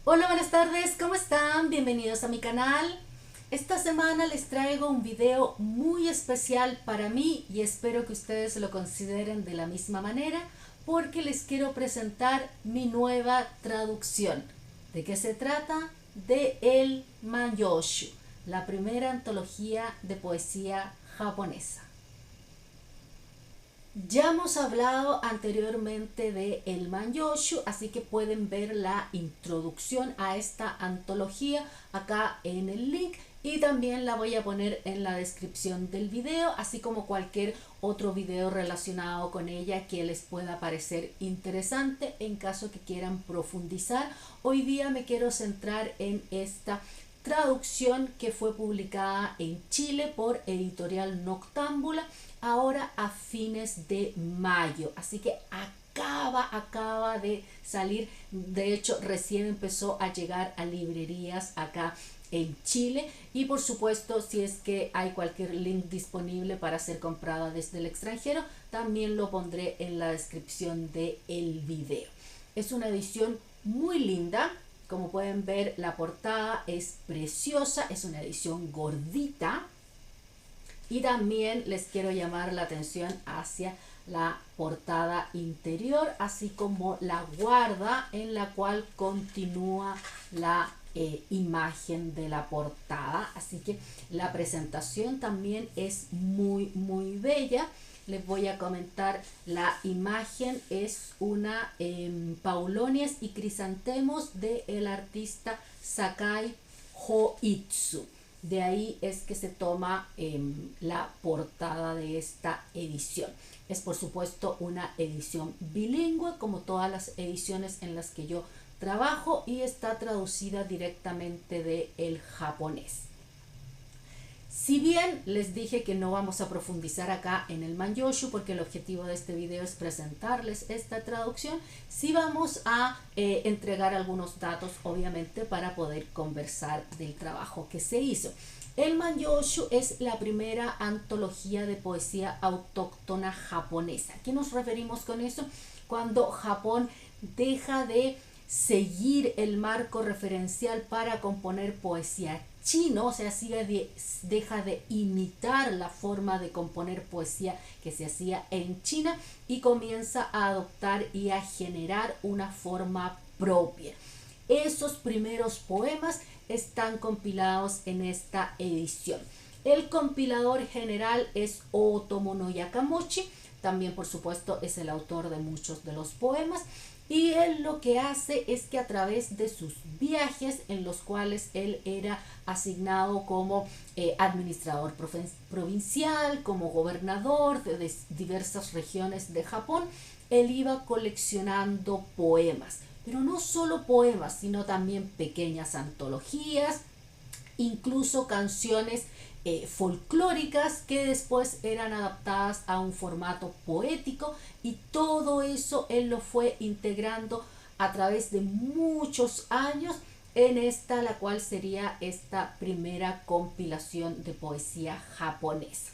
Hola, buenas tardes, ¿cómo están? Bienvenidos a mi canal. Esta semana les traigo un video muy especial para mí y espero que ustedes lo consideren de la misma manera porque les quiero presentar mi nueva traducción. ¿De qué se trata? De El Manyoshu, la primera antología de poesía japonesa. Ya hemos hablado anteriormente de El Manyoshu, así que pueden ver la introducción a esta antología acá en el link y también la voy a poner en la descripción del video, así como cualquier otro video relacionado con ella que les pueda parecer interesante en caso que quieran profundizar. Hoy día me quiero centrar en esta traducción que fue publicada en Chile por Editorial Noctámbula ahora a fines de mayo, así que acaba de salir. De hecho, recién empezó a llegar a librerías acá en Chile, y por supuesto, si es que hay cualquier link disponible para ser comprada desde el extranjero, también lo pondré en la descripción del video. Es una edición muy linda. Como pueden ver, la portada es preciosa, es una edición gordita. Y también les quiero llamar la atención hacia la portada interior, así como la guarda en la cual continúa la imagen de la portada. Así que la presentación también es muy bella. Les voy a comentar, la imagen es una paulonias y crisantemos del artista Sakai Hoitsu. De ahí es que se toma la portada de esta edición. Es por supuesto una edición bilingüe, como todas las ediciones en las que yo trabajo, y está traducida directamente del japonés. Si bien les dije que no vamos a profundizar acá en el Manyoshu porque el objetivo de este video es presentarles esta traducción, sí vamos a entregar algunos datos, obviamente, para poder conversar del trabajo que se hizo. El Manyoshu es la primera antología de poesía autóctona japonesa. ¿A qué nos referimos con eso? Cuando Japón deja de seguir el marco referencial para componer poesía chino, o sea, deja de imitar la forma de componer poesía que se hacía en China y comienza a adoptar y a generar una forma propia. Esos primeros poemas están compilados en esta edición. El compilador general es Otomo no Yakamochi, también por supuesto es el autor de muchos de los poemas, y él lo que hace es que a través de sus viajes, en los cuales él era asignado como administrador provincial, como gobernador de diversas regiones de Japón, él iba coleccionando poemas, pero no solo poemas, sino también pequeñas antologías, incluso canciones folclóricas que después eran adaptadas a un formato poético, y todo eso él lo fue integrando a través de muchos años en esta, la cual sería esta primera compilación de poesía japonesa.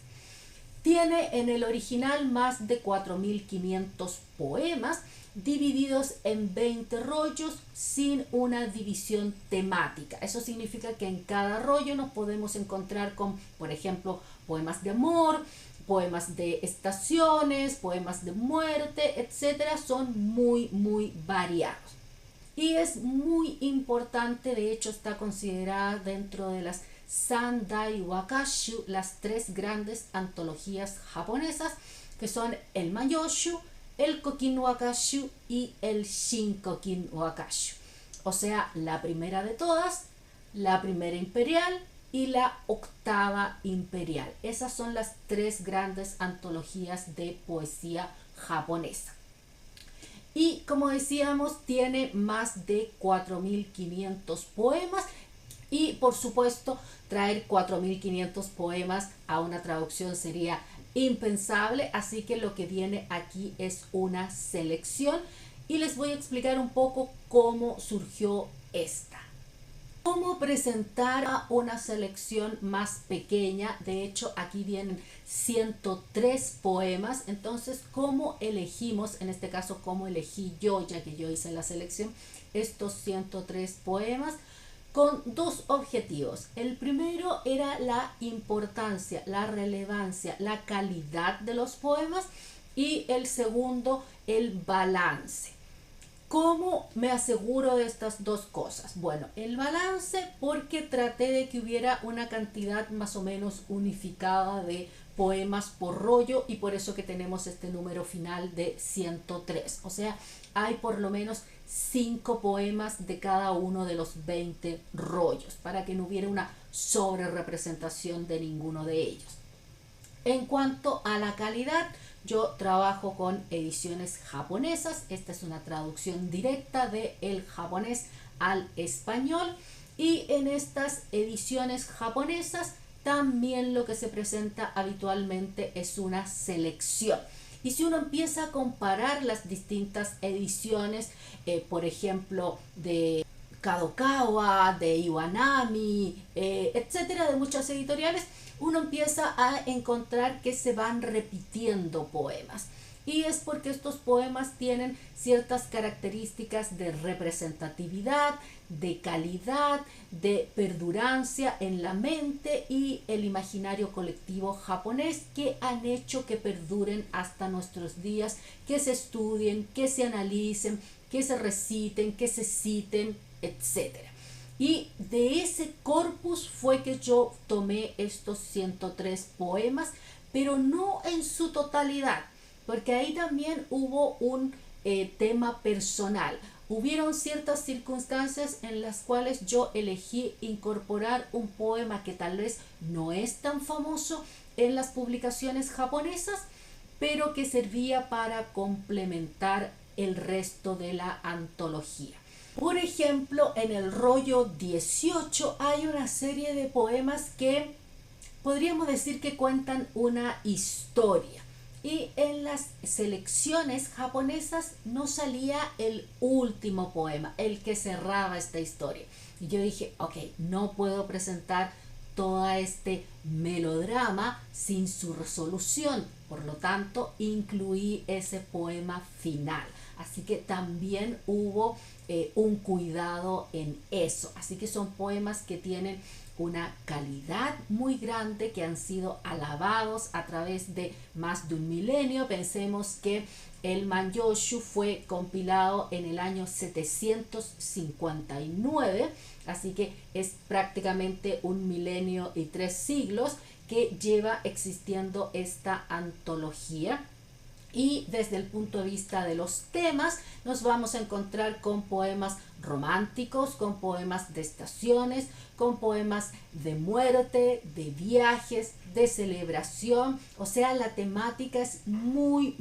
Tiene en el original más de 4.500 poemas divididos en 20 rollos sin una división temática. Eso significa que en cada rollo nos podemos encontrar con, por ejemplo, poemas de amor, poemas de estaciones, poemas de muerte, etcétera. Son muy variados. Y es muy importante, de hecho está considerada dentro de las Sandai Wakashu, las tres grandes antologías japonesas, que son el Manyoshu, el Kokin Wakashu y el Shinkokin Wakashu. O sea, la primera de todas, la primera imperial y la octava imperial. Esas son las tres grandes antologías de poesía japonesa. Y como decíamos, tiene más de 4.500 poemas, y por supuesto traer 4.500 poemas a una traducción sería impensable, así que lo que viene aquí es una selección, y les voy a explicar un poco cómo surgió esta. ¿Cómo presentar a una selección más pequeña? De hecho, aquí vienen 103 poemas. Entonces, ¿cómo elegimos? En este caso, ¿cómo elegí yo, ya que yo hice la selección? estos 103 poemas con dos objetivos. El primero era la importancia, la relevancia, la calidad de los poemas, y el segundo, el balance. ¿Cómo me aseguro de estas dos cosas? Bueno, el balance, porque traté de que hubiera una cantidad más o menos unificada de poemas por rollo, y por eso que tenemos este número final de 103. O sea, hay por lo menos 5 poemas de cada uno de los 20 rollos, para que no hubiera una sobre representación de ninguno de ellos. En cuanto a la calidad, yo trabajo con ediciones japonesas. Esta es una traducción directa del japonés al español, y en estas ediciones japonesas también lo que se presenta habitualmente es una selección. Y si uno empieza a comparar las distintas ediciones, por ejemplo, de Kadokawa, de Iwanami, etcétera, de muchas editoriales, uno empieza a encontrar que se van repitiendo poemas. Y es porque estos poemas tienen ciertas características de representatividad, de calidad, de perdurancia en la mente y el imaginario colectivo japonés, que han hecho que perduren hasta nuestros días, que se estudien, que se analicen, que se reciten, que se citen, etcétera. Y de ese corpus fue que yo tomé estos 103 poemas, pero no en su totalidad, porque ahí también hubo un tema personal. Hubieron ciertas circunstancias en las cuales yo elegí incorporar un poema que tal vez no es tan famoso en las publicaciones japonesas, pero que servía para complementar el resto de la antología. Por ejemplo, en el rollo 18 hay una serie de poemas que podríamos decir que cuentan una historia. Y en las selecciones japonesas no salía el último poema, el que cerraba esta historia. Y yo dije, ok, no puedo presentar todo este melodrama sin su resolución. Por lo tanto, incluí ese poema final. Así que también hubo un cuidado en eso. Así que son poemas que tienen una calidad muy grande, que han sido alabados a través de más de un milenio. Pensemos que el Manyoshu fue compilado en el año 759, así que es prácticamente un milenio y 3 siglos que lleva existiendo esta antología. Y desde el punto de vista de los temas, nos vamos a encontrar con poemas románticos, con poemas de estaciones, con poemas de muerte, de viajes, de celebración. O sea, la temática es muy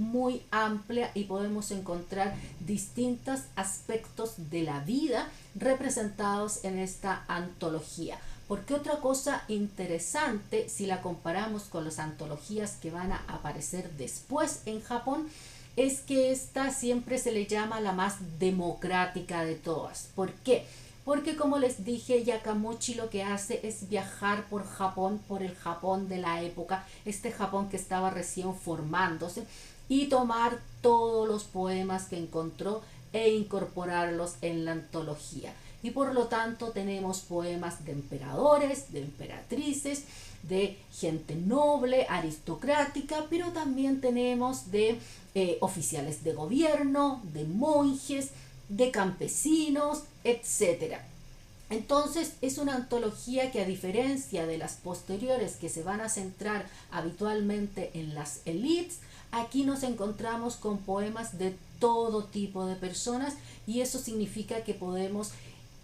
amplia y podemos encontrar distintos aspectos de la vida representados en esta antología. Porque otra cosa interesante, si la comparamos con las antologías que van a aparecer después en Japón, es que esta siempre se le llama la más democrática de todas. ¿Por qué? Porque, como les dije, Yakamochi lo que hace es viajar por Japón, por el Japón de la época, este Japón que estaba recién formándose, y tomar todos los poemas que encontró e incorporarlos en la antología. Y por lo tanto tenemos poemas de emperadores, de emperatrices, de gente noble, aristocrática, pero también tenemos de oficiales de gobierno, de monjes, de campesinos, etc. Entonces es una antología que, a diferencia de las posteriores que se van a centrar habitualmente en las élites, aquí nos encontramos con poemas de todo tipo de personas, y eso significa que podemos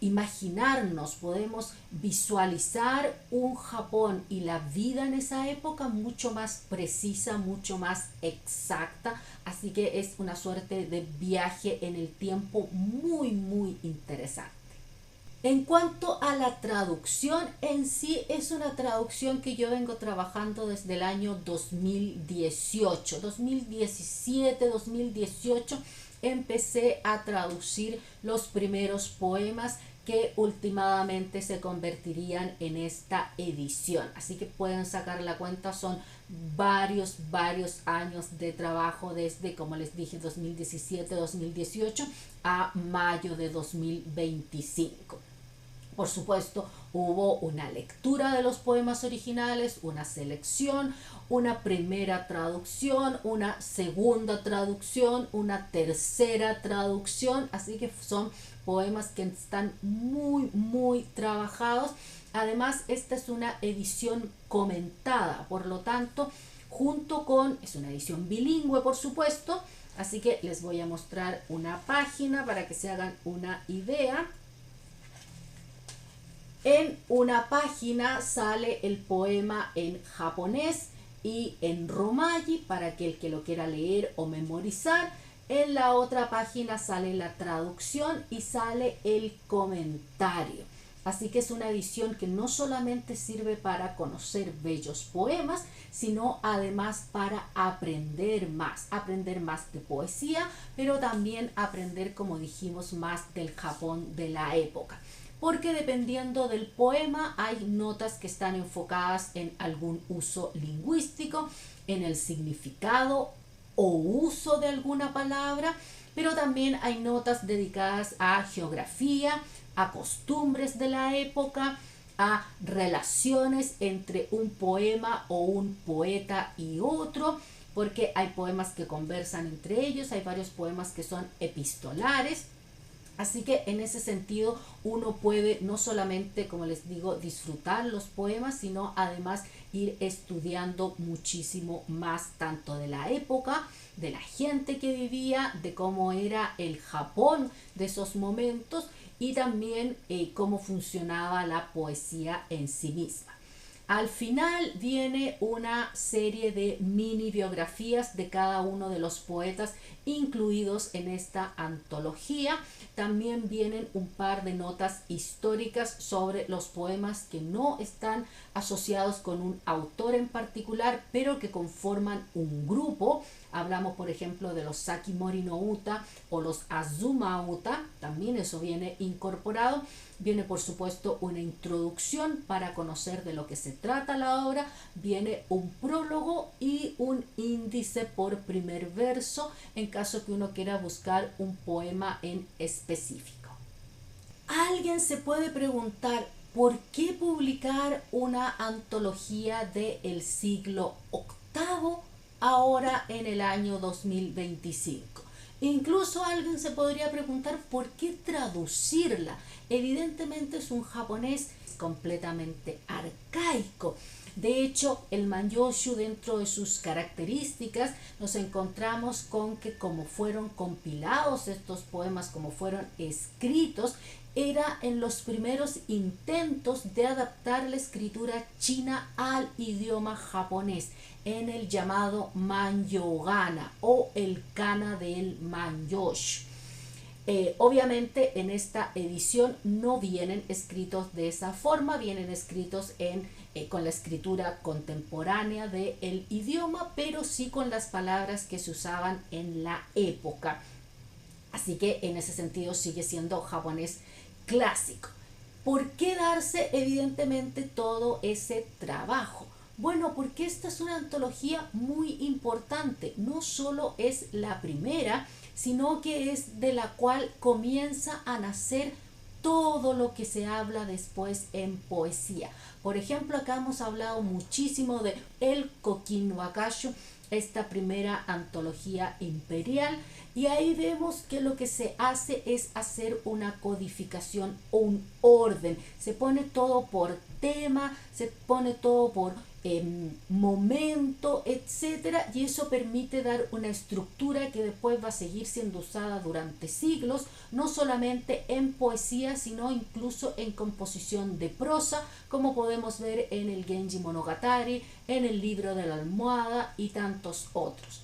imaginarnos, podemos visualizar un Japón y la vida en esa época mucho más precisa, mucho más exacta. Así que es una suerte de viaje en el tiempo muy interesante. En cuanto a la traducción en sí, es una traducción que yo vengo trabajando desde el año 2018, 2017, 2018. empecé a traducir los primeros poemas que últimamente se convertirían en esta edición. Así que pueden sacar la cuenta, son varios años de trabajo desde, como les dije, 2017-2018 a mayo de 2025. Por supuesto, hubo una lectura de los poemas originales, una selección, una primera traducción, una segunda traducción, una tercera traducción, así que son poemas que están muy trabajados. Además, esta es una edición comentada, por lo tanto, es una edición bilingüe, por supuesto, así que les voy a mostrar una página para que se hagan una idea. En una página sale el poema en japonés y en romaji para que el que lo quiera leer o memorizar. En la otra página sale la traducción y sale el comentario. Así que es una edición que no solamente sirve para conocer bellos poemas, sino además para aprender más de poesía, pero también aprender, como dijimos, más del Japón de la época. Porque dependiendo del poema hay notas que están enfocadas en algún uso lingüístico, en el significado o uso de alguna palabra, pero también hay notas dedicadas a geografía, a costumbres de la época, a relaciones entre un poema o un poeta y otro, porque hay poemas que conversan entre ellos, hay varios poemas que son epistolares. Así que en ese sentido uno puede no solamente, como les digo, disfrutar los poemas, sino además ir estudiando muchísimo más tanto de la época, de la gente que vivía, de cómo era el Japón de esos momentos y también cómo funcionaba la poesía en sí misma. Al final viene una serie de mini biografías de cada uno de los poetas incluidos en esta antología. También vienen un par de notas históricas sobre los poemas que no están asociados con un autor en particular, pero que conforman un grupo. Hablamos, por ejemplo, de los Sakimori no Uta o los Azuma Uta, también eso viene incorporado. Viene, por supuesto, una introducción para conocer de lo que se trata la obra. Viene un prólogo y un índice por primer verso en caso que uno quiera buscar un poema en específico. Alguien se puede preguntar, ¿por qué publicar una antología del siglo VIII ahora en el año 2025? Incluso alguien se podría preguntar por qué traducirla. Evidentemente es un japonés completamente arcaico. De hecho, el Manyoshu, dentro de sus características, nos encontramos con que como fueron compilados estos poemas, como fueron escritos, era en los primeros intentos de adaptar la escritura china al idioma japonés, en el llamado Manyogana o el kana del Manyoshu. Obviamente en esta edición no vienen escritos de esa forma, vienen escritos con la escritura contemporánea del idioma, pero sí con las palabras que se usaban en la época. Así que en ese sentido sigue siendo japonés clásico. ¿Por qué darse evidentemente todo ese trabajo? Bueno, porque esta es una antología muy importante, no solo es la primera, sino que es de la cual comienza a nacer todo lo que se habla después en poesía. Por ejemplo, acá hemos hablado muchísimo de el Kokin Wakashu, esta primera antología imperial, y ahí vemos que lo que se hace es hacer una codificación o un orden. Se pone todo por tema, se pone todo por momento, etcétera, y eso permite dar una estructura que después va a seguir siendo usada durante siglos, no solamente en poesía, sino incluso en composición de prosa, como podemos ver en el Genji Monogatari, en el libro de la almohada y tantos otros.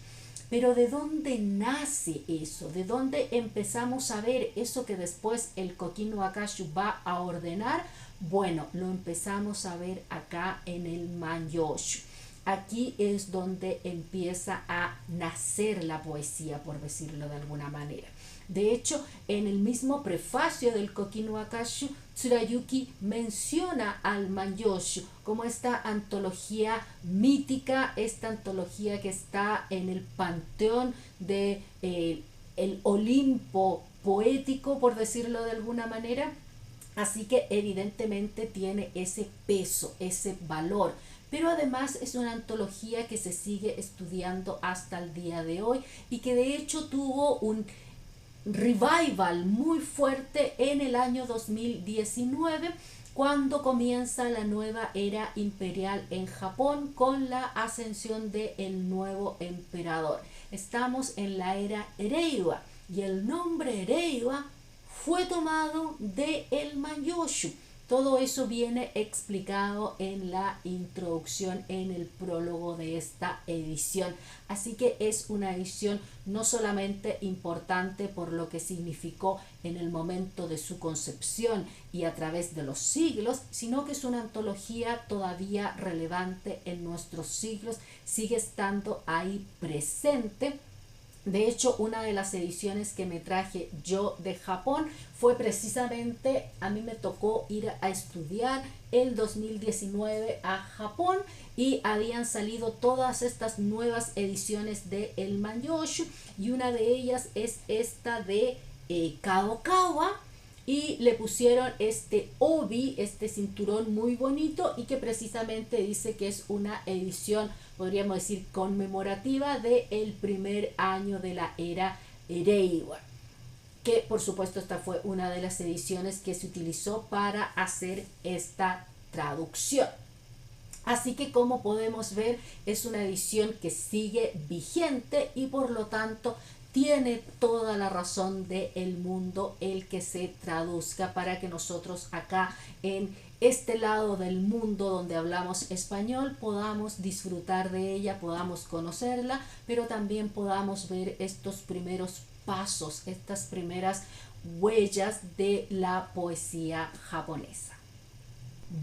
Pero ¿de dónde nace eso? ¿De dónde empezamos a ver eso que después el Kokin no Wakashu va a ordenar? Bueno, lo empezamos a ver acá en el Manyoshu. aquí es donde empieza a nacer la poesía, por decirlo de alguna manera. De hecho, en el mismo prefacio del Koki no Wakashu, Tsurayuki menciona al Manyoshu como esta antología mítica, esta antología que está en el panteón de el Olimpo poético, por decirlo de alguna manera. Así que evidentemente tiene ese peso, ese valor. Pero además es una antología que se sigue estudiando hasta el día de hoy y que de hecho tuvo un revival muy fuerte en el año 2019, cuando comienza la nueva era imperial en Japón con la ascensión del nuevo emperador. Estamos en la era Ereiwa y el nombre Ereiwa fue tomado de el Manyoshu. Todo eso viene explicado en la introducción, en el prólogo de esta edición. Así que es una edición no solamente importante por lo que significó en el momento de su concepción y a través de los siglos, sino que es una antología todavía relevante en nuestros siglos, sigue estando ahí presente. De hecho, una de las ediciones que me traje yo de Japón fue precisamente, a mí me tocó ir a estudiar el 2019 a Japón y habían salido todas estas nuevas ediciones de El Manyoshu y una de ellas es esta de Kadokawa, y le pusieron este obi, este cinturón muy bonito, y que precisamente dice que es una edición, podríamos decir, conmemorativa del primer año de la era Ereiwa, que por supuesto esta fue una de las ediciones que se utilizó para hacer esta traducción. Así que, como podemos ver, es una edición que sigue vigente y por lo tanto tiene toda la razón del mundo el que se traduzca, para que nosotros acá en este lado del mundo donde hablamos español podamos disfrutar de ella, podamos conocerla, pero también podamos ver estos primeros pasos, estas primeras huellas de la poesía japonesa.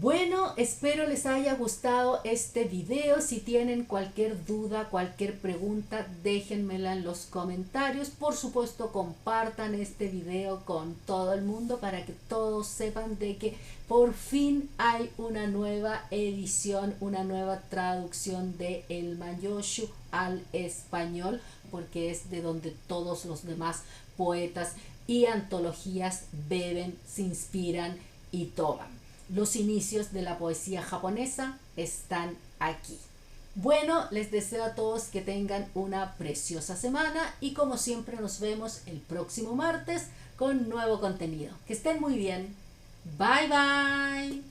Bueno, espero les haya gustado este video. Si tienen cualquier duda, cualquier pregunta, déjenmela en los comentarios. Por supuesto, compartan este video con todo el mundo para que todos sepan de que por fin hay una nueva edición, una nueva traducción de El Manyoshu al español, porque es de donde todos los demás poetas y antologías beben, se inspiran y toman. Los inicios de la poesía japonesa están aquí. Bueno, les deseo a todos que tengan una preciosa semana y como siempre nos vemos el próximo martes con nuevo contenido. Que estén muy bien. Bye bye.